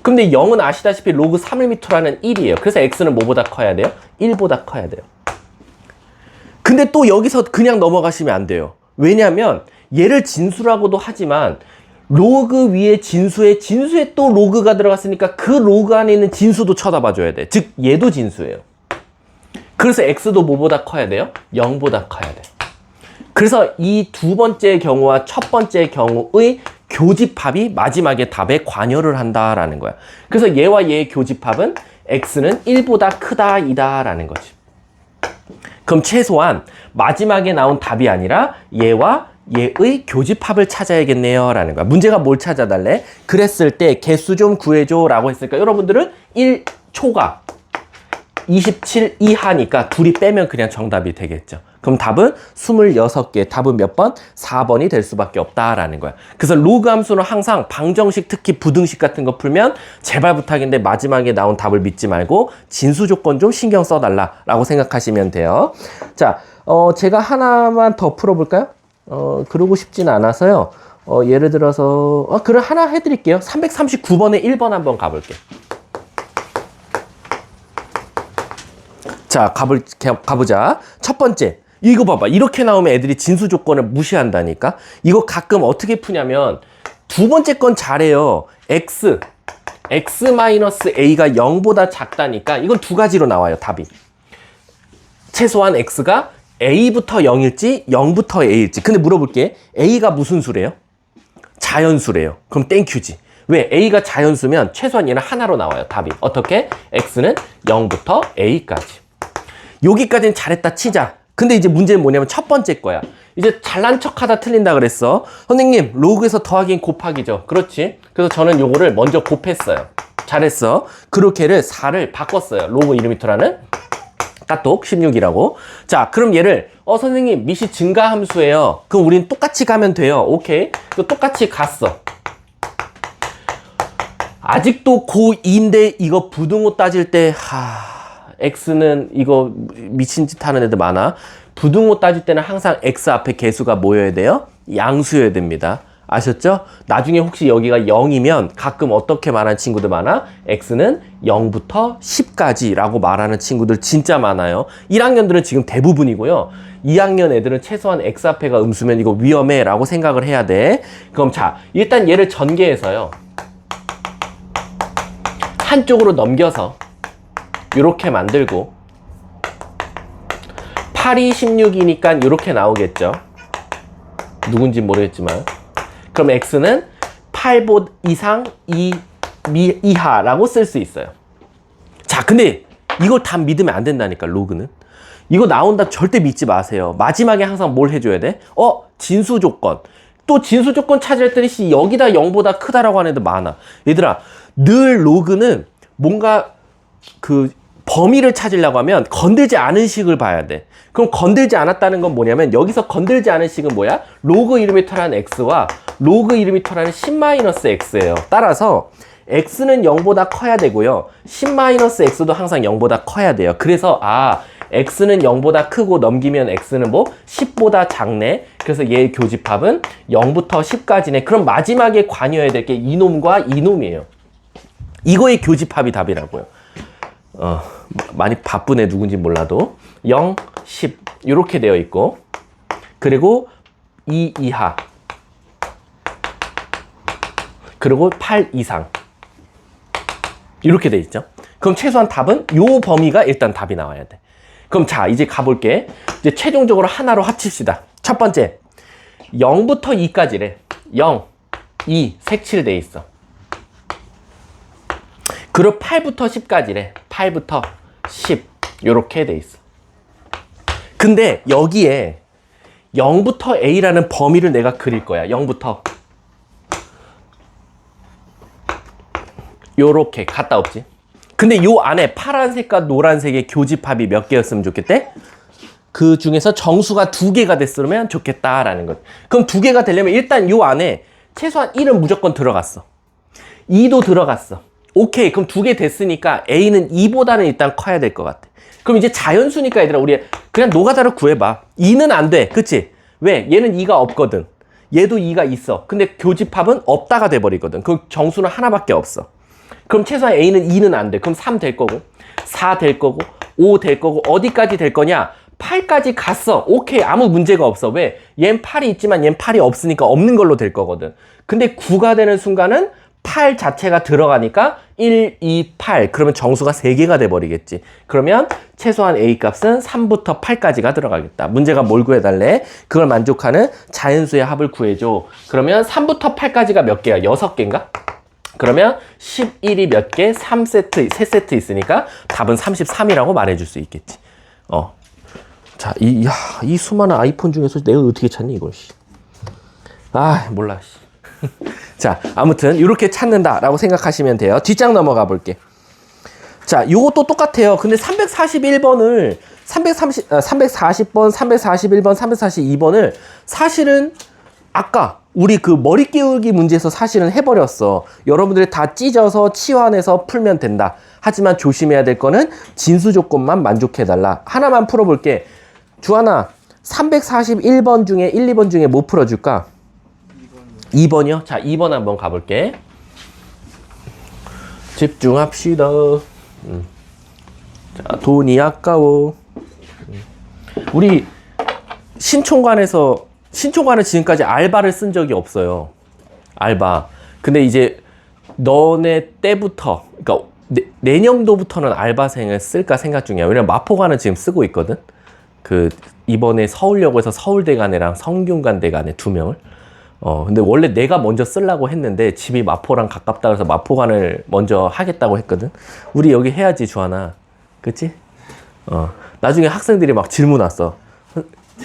근데 0은 아시다시피 로그 3을 밑으로 하는 1이에요. 그래서 x는 뭐보다 커야 돼요? 1보다 커야 돼요. 근데 또 여기서 그냥 넘어가시면 안 돼요. 왜냐면 얘를 진수라고도 하지만 로그 위에 진수에 또 로그가 들어갔으니까 그 로그 안에 있는 진수도 쳐다봐 줘야 돼. 즉 얘도 진수예요. 그래서 x도 뭐보다 커야 돼요? 0보다 커야 돼. 그래서 이 두 번째 경우와 첫 번째 경우의 교집합이 마지막에 답에 관여를 한다라는 거야. 그래서 얘와 얘의 교집합은 x는 1보다 크다 이다라는 거지. 그럼 최소한 마지막에 나온 답이 아니라 얘와 얘의 교집합을 찾아야겠네요 라는 거야. 문제가 뭘 찾아달래? 그랬을 때 개수 좀 구해줘 라고 했으니까 여러분들은 1초가 27 이하니까 둘이 빼면 그냥 정답이 되겠죠. 그럼 답은 26개, 답은 몇 번? 4번이 될 수밖에 없다라는 거야. 그래서 로그 함수는 항상 방정식, 특히 부등식 같은 거 풀면 제발 부탁인데 마지막에 나온 답을 믿지 말고 진수 조건 좀 신경 써달라라고 생각하시면 돼요. 자, 제가 하나만 더 풀어볼까요? 그러고 싶지는 않아서요. 예를 들어서 그럼 하나 해드릴게요. 339번에 1번 한번 가볼게요. 자, 가보자. 첫 번째, 이거 봐봐. 이렇게 나오면 애들이 진수 조건을 무시한다니까. 이거 가끔 어떻게 푸냐면 두 번째 건 잘해요. x-a가 0보다 작다니까 이건 두 가지로 나와요, 답이. 최소한 x가 a부터 0일지 0부터 a일지. 근데 물어볼게. a가 무슨 수래요? 자연수래요. 그럼 땡큐지. 왜? a가 자연수면 최소한 얘는 하나로 나와요, 답이. 어떻게? x는 0부터 a까지. 여기까지는 잘했다 치자. 근데 이제 문제는 뭐냐면 첫 번째 거야. 이제 잘난 척하다 틀린다 그랬어. 선생님, 로그에서 더하기는 곱하기죠. 그렇지. 그래서 저는 요거를 먼저 곱했어요. 잘했어. 그렇게를 4를 바꿨어요. 로그 1m라는 까똑 16이라고. 자, 그럼 얘를 선생님 밑이 증가함수예요. 그럼 우린 똑같이 가면 돼요. 오케이. 또 똑같이 갔어. 아직도 고2인데 이거 부등호 따질 때 x는 이거 미친 짓 하는 애들 많아. 부등호 따질 때는 항상 x 앞에 개수가 뭐여야 돼요? 양수여야 됩니다. 아셨죠? 나중에 혹시 여기가 0이면 가끔 어떻게 말하는 친구들 많아? x는 0부터 10까지 라고 말하는 친구들 진짜 많아요. 1학년들은 지금 대부분이고요. 2학년 애들은 최소한 x 앞에가 음수면 이거 위험해 라고 생각을 해야 돼. 그럼 자, 일단 얘를 전개해서요. 한쪽으로 넘겨서 이렇게 만들고 8이 16이니까 이렇게 나오겠죠. 누군지 모르겠지만. 그럼 x는 8보 이상 2 이하라고 쓸 수 있어요. 자, 근데 이걸 다 믿으면 안 된다니까, 로그는. 이거 나온다 절대 믿지 마세요. 마지막에 항상 뭘 해줘야 돼? 진수 조건. 또 진수 조건 찾으랬더니 여기다 0보다 크다라고 하는 애들 많아. 얘들아, 늘 로그는 뭔가 그 범위를 찾으려고 하면 건들지 않은 식을 봐야 돼. 그럼 건들지 않았다는 건 뭐냐면 여기서 건들지 않은 식은 뭐야? 로그 1m라는 x와 로그 1m라는 10-x예요. 따라서 x는 0보다 커야 되고요. 10-x도 항상 0보다 커야 돼요. 그래서 x는 0보다 크고 넘기면 x는 뭐? 10보다 작네. 그래서 얘의 교집합은 0부터 10까지네. 그럼 마지막에 관여해야 될 게 이놈과 이놈이에요. 이거의 교집합이 답이라고요. 많이 바쁘네, 누군지 몰라도. 0, 10 이렇게 되어 있고, 그리고 2 이하, 그리고 8 이상 이렇게 돼 있죠. 그럼 최소한 답은 요 범위가 일단 답이 나와야 돼. 그럼 자, 이제 가볼게. 이제 최종적으로 하나로 합칩시다. 첫 번째, 0부터 2까지래. 0, 2 색칠돼 있어. 그리고 8부터 10까지래. 8부터 10 요렇게 돼 있어. 근데 여기에 0부터 A라는 범위를 내가 그릴 거야. 0부터 요렇게 갔다 없지. 근데 요 안에 파란색과 노란색의 교집합이 몇 개였으면 좋겠대? 그 중에서 정수가 2개가 됐으면 좋겠다라는 것. 그럼 2개가 되려면 일단 요 안에 최소한 1은 무조건 들어갔어. 2도 들어갔어. 오케이. 그럼 2개 됐으니까 A는 2보다는 일단 커야 될 것 같아. 그럼 이제 자연수니까 얘들아, 우리 그냥 노가다로 구해봐. 2는 안 돼. 그치? 왜? 얘는 2가 없거든. 얘도 2가 있어. 근데 교집합은 없다가 돼버리거든. 그럼 정수는 하나밖에 없어. 그럼 최소한 A는 2는 안 돼. 그럼 3 될 거고, 4 될 거고, 5 될 거고, 어디까지 될 거냐? 8까지 갔어. 오케이. 아무 문제가 없어. 왜? 얜 8이 있지만 얜 8이 없으니까 없는 걸로 될 거거든. 근데 9가 되는 순간은 8 자체가 들어가니까 1, 2, 8. 그러면 정수가 3개가 돼버리겠지. 그러면 최소한 A 값은 3부터 8까지가 들어가겠다. 문제가 뭘 구해달래? 그걸 만족하는 자연수의 합을 구해줘. 그러면 3부터 8까지가 몇 개야? 6개인가? 그러면 11이 몇 개? 3세트, 3세트 있으니까 답은 33이라고 말해줄 수 있겠지. 자, 이 수많은 아이폰 중에서 내가 어떻게 찾니, 이걸, 몰라, 자, 아무튼 이렇게 찾는다라고 생각하시면 돼요. 뒷장 넘어가 볼게. 자, 요것도 똑같아요. 근데 340번, 341번, 342번을 사실은 아까 우리 그 머리 깨우기 문제에서 사실은 해버렸어. 여러분들이 다 찢어서 치환해서 풀면 된다. 하지만 조심해야 될 거는 진수 조건만 만족해달라. 하나만 풀어볼게. 주하나, 341번 중에 1, 2번 중에 뭐 풀어줄까? 2번이요? 자, 2번 한번 가볼게. 집중합시다. 자, 돈이 아까워. 우리 신촌관은 지금까지 알바를 쓴 적이 없어요. 알바. 근데 이제 너네 때부터, 그러니까 내년도부터는 알바생을 쓸까 생각 중이야. 왜냐면 마포관은 지금 쓰고 있거든. 이번에 서울역에서 서울대간이랑 성균관대간에 2명을. 근데 원래 내가 먼저 쓰려고 했는데 집이 마포랑 가깝다 그래서 마포관을 먼저 하겠다고 했거든. 우리 여기 해야지, 주하나. 그치? 나중에 학생들이 막 질문 왔어.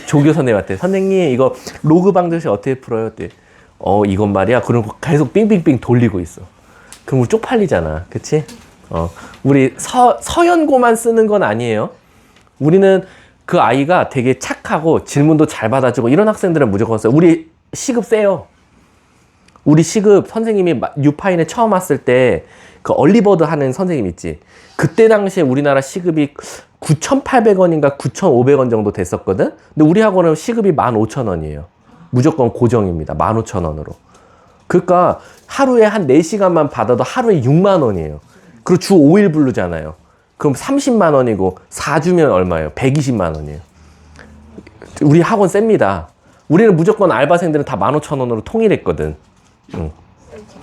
조교 선생님한테 선생님 이거 로그 방정식 어떻게 풀어요? 때 이건 말이야. 그러고 계속 빙빙빙 돌리고 있어. 그럼 우리 쪽팔리잖아. 그치? 우리 서연고만 쓰는 건 아니에요. 우리는 그 아이가 되게 착하고 질문도 잘 받아주고 이런 학생들은 무조건 써요. 우리 시급 세요. 우리 시급 선생님이 뉴파인에 처음 왔을 때 그 얼리버드 하는 선생님 있지. 그때 당시에 우리나라 시급이 9,800원인가 9,500원 정도 됐었거든. 근데 우리 학원은 시급이 15,000원이에요. 무조건 고정입니다. 15,000원으로. 그러니까 하루에 한 4시간만 받아도 하루에 6만 원이에요. 그리고 주 5일 부르잖아요. 그럼 30만 원이고 4주면 얼마예요? 120만 원이에요. 우리 학원 셉니다. 우리는 무조건 알바생들은 다 15,000원으로 통일했거든.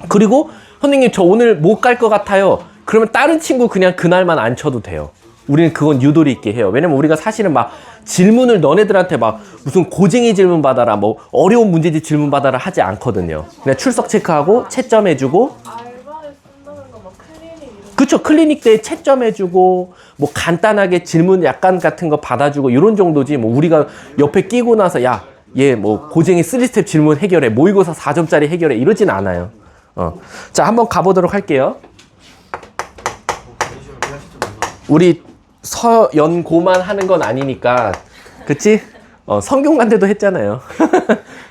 그리고 선생님 저 오늘 못 갈 것 같아요. 그러면 다른 친구 그냥 그날만 안 쳐도 돼요. 우리는 그건 유도리 있게 해요. 왜냐면 우리가 사실은 막 질문을 너네들한테 막 무슨 고쟁이 질문 받아라 뭐 어려운 문제집 질문 받아라 하지 않거든요. 그냥 출석 체크하고 채점해주고 알바에 쓴다는 건 막 클리닉 이런 그쵸. 클리닉 때 채점해주고 뭐 간단하게 질문 약간 같은 거 받아주고 이런 정도지 뭐 우리가 옆에 끼고 나서 야 얘 뭐 고쟁이 3스텝 질문 해결해 모의고사 4점짜리 해결해 이러진 않아요. 자 한번 가보도록 할게요. 우리 서연고만 하는 건 아니니까 그치? 성균관대도 했잖아요.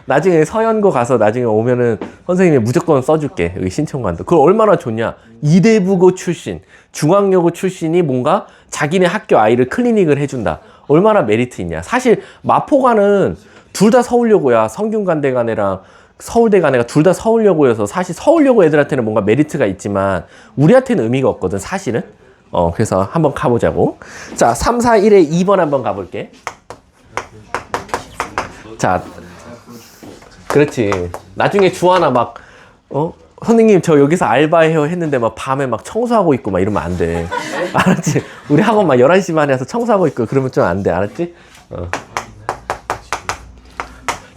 나중에 서연고 가서 나중에 오면은 선생님이 무조건 써줄게. 여기 신청관도. 그거 얼마나 좋냐. 이대부고 출신, 중앙여고 출신이 뭔가 자기네 학교 아이를 클리닉을 해준다. 얼마나 메리트 있냐. 사실 마포가는 둘 다 서울여고야. 성균관대 간애랑 서울대 간애가 둘 다 서울여고여서 사실 서울여고 애들한테는 뭔가 메리트가 있지만 우리한테는 의미가 없거든 사실은. 그래서 한번 가보자고. 자, 3, 4, 1에 2번 한번 가볼게. 자, 그렇지. 나중에 주하나 막, 선생님 저 여기서 알바해요 했는데 막 밤에 막 청소하고 있고 막 이러면 안 돼. 알았지? 우리 학원 막 11시 반에 와서 청소하고 있고 그러면 좀 안 돼. 알았지?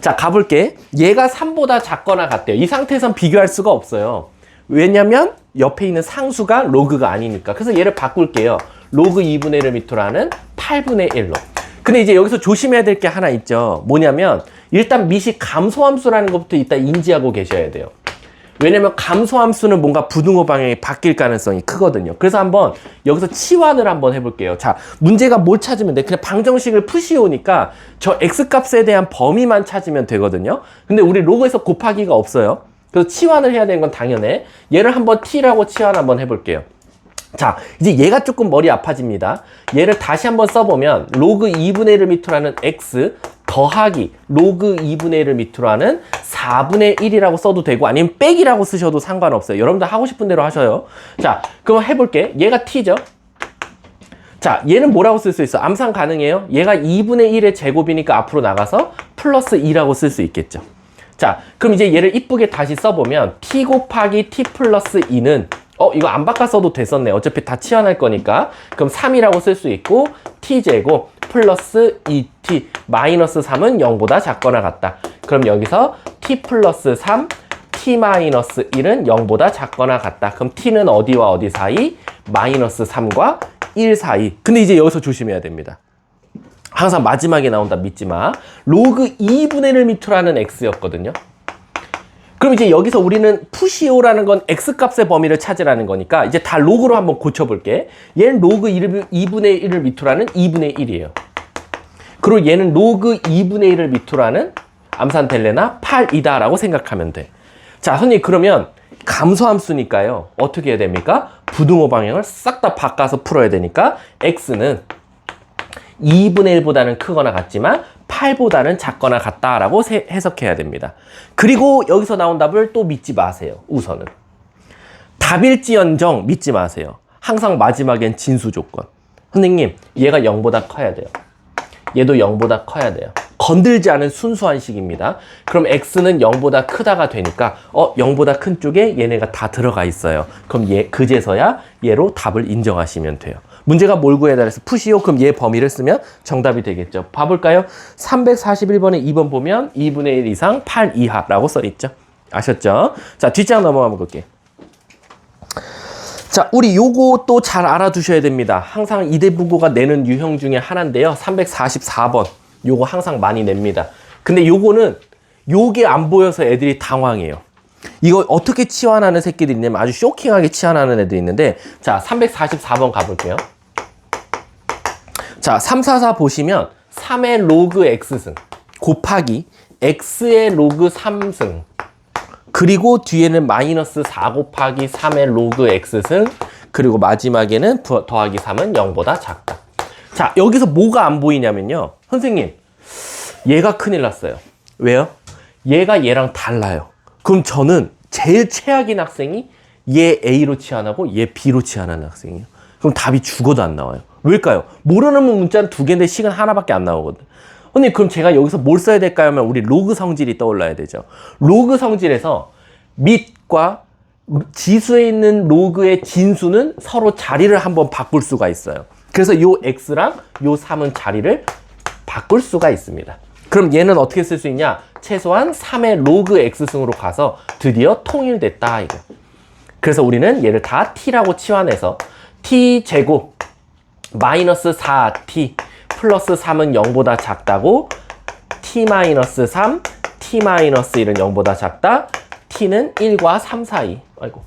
자, 가볼게. 얘가 3보다 작거나 같대요. 이 상태에선 비교할 수가 없어요. 왜냐면 옆에 있는 상수가 로그가 아니니까. 그래서 얘를 바꿀게요. 로그 2분의 1을 밑으로 하는 8분의 1로. 근데 이제 여기서 조심해야 될 게 하나 있죠. 뭐냐면 일단 밑이 감소함수라는 것부터 일단 인지하고 계셔야 돼요. 왜냐면 감소함수는 뭔가 부등호 방향이 바뀔 가능성이 크거든요. 그래서 한번 여기서 치환을 한번 해볼게요. 자, 문제가 뭘 찾으면 돼? 그냥 방정식을 푸시오니까 저 x값에 대한 범위만 찾으면 되거든요. 근데 우리 로그에서 곱하기가 없어요. 그래서 치환을 해야 되는 건 당연해. 얘를 한번 t라고 치환 한번 해볼게요. 자, 이제 얘가 조금 머리 아파집니다. 얘를 다시 한번 써보면 로그 2분의 1을 밑으로 하는 x 더하기 로그 2분의 1을 밑으로 하는 4분의 1이라고 써도 되고 아니면 빼기라고 쓰셔도 상관없어요. 여러분들 하고 싶은 대로 하셔요. 자, 그럼 해볼게. 얘가 t죠. 자, 얘는 뭐라고 쓸 수 있어? 암산 가능해요. 얘가 2분의 1의 제곱이니까 앞으로 나가서 플러스 2라고 쓸 수 있겠죠. 자, 그럼 이제 얘를 이쁘게 다시 써보면 t 곱하기 t 플러스 2는 이거 안 바꿔 써도 됐었네. 어차피 다 치환할 거니까. 그럼 3이라고 쓸 수 있고 t제곱 플러스 2t 마이너스 3은 0보다 작거나 같다. 그럼 여기서 t 플러스 3 t 마이너스 1은 0보다 작거나 같다. 그럼 t는 어디와 어디 사이? 마이너스 3과 1 사이. 근데 이제 여기서 조심해야 됩니다. 항상 마지막에 나온다 믿지 마. 로그 2분의 1을 밑으로 하는 x였거든요. 그럼 이제 여기서 우리는 푸시오라는 건 x값의 범위를 찾으라는 거니까 이제 다 로그로 한번 고쳐볼게. 얘는 로그 2분의 1을 밑으로 하는 2분의 1이에요. 그리고 얘는 로그 2분의 1을 밑으로 하는 암산 될래나 8이다 라고 생각하면 돼. 자, 선생님 그러면 감소함수니까요. 어떻게 해야 됩니까? 부등호 방향을 싹 다 바꿔서 풀어야 되니까 x는 2분의 1보다는 크거나 같지만 8보다는 작거나 같다라고 해석해야 됩니다. 그리고 여기서 나온 답을 또 믿지 마세요. 우선은. 답일지언정 믿지 마세요. 항상 마지막엔 진수 조건. 선생님, 얘가 0보다 커야 돼요. 얘도 0보다 커야 돼요. 건들지 않은 순수한 식입니다. 그럼 x는 0보다 크다가 되니까 0보다 큰 쪽에 얘네가 다 들어가 있어요. 그럼 그제서야 얘로 답을 인정하시면 돼요. 문제가 뭘 구해야 돼? 푸시오. 그럼 얘 범위를 쓰면 정답이 되겠죠. 봐볼까요? 341번에 2번 보면 2분의 1 이상 8 이하라고 써있죠. 아셨죠? 자, 뒷장 넘어가 볼게요. 자, 우리 요거 또 잘 알아두셔야 됩니다. 항상 이대부고가 내는 유형 중에 하나인데요. 344번. 요거 항상 많이 냅니다. 근데 요거는 요게 안 보여서 애들이 당황해요. 이거 어떻게 치환하는 새끼들이 있냐면 아주 쇼킹하게 치환하는 애들이 있는데, 자 344번 가볼게요. 자 344 보시면 3의 로그 x승 곱하기 x의 로그 3승, 그리고 뒤에는 마이너스 4 곱하기 3의 로그 x승, 그리고 마지막에는 더하기 3은 0보다 작다. 자 여기서 뭐가 안 보이냐면요, 선생님 얘가 큰일 났어요. 왜요? 얘가 얘랑 달라요. 그럼 저는 제일 최악인 학생이 얘 A로 치환하고 얘 B로 치환하는 학생이에요. 그럼 답이 죽어도 안 나와요. 왜일까요? 모르는 문자는 두 개인데 시간 하나밖에 안 나오거든. 근데 그럼 제가 여기서 뭘 써야 될까요? 하면 우리 로그 성질이 떠올라야 되죠. 로그 성질에서 밑과 지수에 있는 로그의 진수는 서로 자리를 한번 바꿀 수가 있어요. 그래서 요 x랑 요 3은 자리를 바꿀 수가 있습니다. 그럼 얘는 어떻게 쓸 수 있냐? 최소한 3의 로그 x승으로 가서 드디어 통일됐다 이거. 그래서 우리는 얘를 다 t라고 치환해서 t제곱 마이너스 4t 플러스 3은 0보다 작다고, t-3, t-1은 0보다 작다, t는 1과 3 사이. 아이고.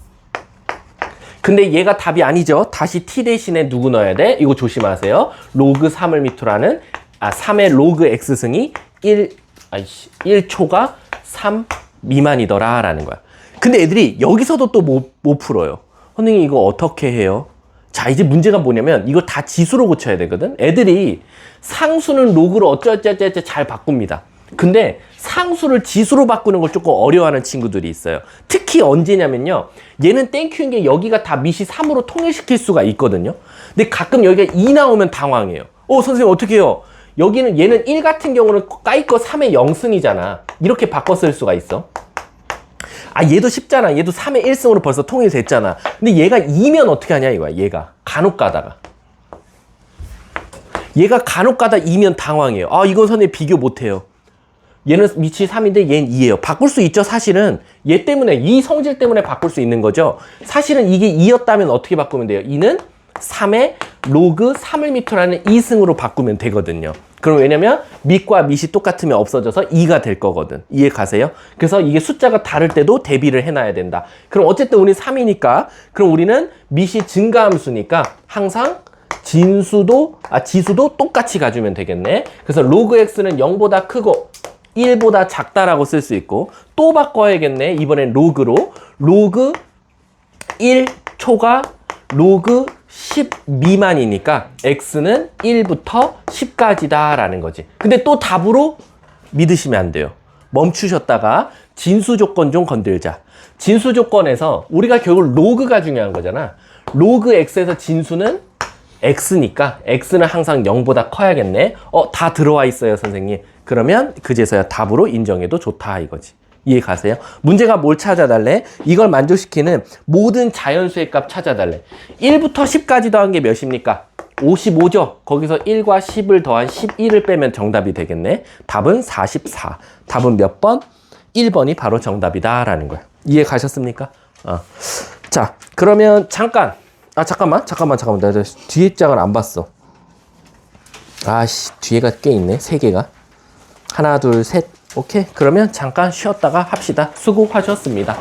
근데 얘가 답이 아니죠. 다시 t 대신에 누구 넣어야 돼? 이거 조심하세요. 로그 3을 밑으로 하는 3의 로그 x승이 1초가 3 미만이더라 라는 거야. 근데 애들이 여기서도 또 못 풀어요. 선생님 이거 어떻게 해요? 자 이제 문제가 뭐냐면 이걸 다 지수로 고쳐야 되거든. 애들이 상수는 로그로 어쩌저쩌 잘 바꿉니다. 근데 상수를 지수로 바꾸는 걸 조금 어려워하는 친구들이 있어요. 특히 언제냐면요, 얘는 땡큐인 게 여기가 다 밑이 3으로 통일시킬 수가 있거든요. 근데 가끔 여기가 2 나오면 당황해요. 선생님 어떻게 해요? 여기는 얘는 1 같은 경우는 까이거 3의 0승이잖아. 이렇게 바꿔 쓸 수가 있어. 얘도 쉽잖아. 얘도 3의 1승으로 벌써 통일됐잖아. 근데 얘가 2면 어떻게 하냐 이거야. 얘가 간혹 가다가 2면 당황해요. 이건 선생님 비교 못해요. 얘는 밑이 3인데 얘는 2예요. 바꿀 수 있죠. 사실은 얘 때문에, 이 성질 때문에 바꿀 수 있는 거죠. 사실은 이게 2였다면 어떻게 바꾸면 돼요? 2는 3의 로그 3을 밑으로 하는 2승으로 바꾸면 되거든요. 그럼 왜냐면 밑과 밑이 똑같으면 없어져서 2가 될 거거든. 이해 가세요? 그래서 이게 숫자가 다를 때도 대비를 해놔야 된다. 그럼 어쨌든 우리 3이니까, 그럼 우리는 밑이 증가함수니까 항상 지수도 똑같이 가주면 되겠네. 그래서 로그 x는 0보다 크고 1보다 작다라고 쓸 수 있고, 또 바꿔야겠네. 이번엔 로그로. 로그 1초가 로그 10 미만이니까 x는 1부터 10까지다 라는 거지. 근데 또 답으로 믿으시면 안 돼요. 멈추셨다가 진수 조건 좀 건들자. 진수 조건에서 우리가 결국 로그가 중요한 거잖아. 로그 x에서 진수는 x니까 x는 항상 0보다 커야겠네. 다 들어와 있어요 선생님. 그러면 그제서야 답으로 인정해도 좋다 이거지. 이해 가세요? 문제가 뭘 찾아달래? 이걸 만족시키는 모든 자연수의 값 찾아달래. 1부터 10까지 더한 게 몇입니까? 55죠? 거기서 1과 10을 더한 11을 빼면 정답이 되겠네. 답은 44. 답은 몇 번? 1번이 바로 정답이다 라는 거야. 이해 가셨습니까? 자, 그러면 잠깐만. 나 뒤에 장을 안 봤어. 뒤에가 꽤 있네. 3개가. 하나, 둘, 셋. 오케이. 그러면 잠깐 쉬었다가 합시다. 수고하셨습니다.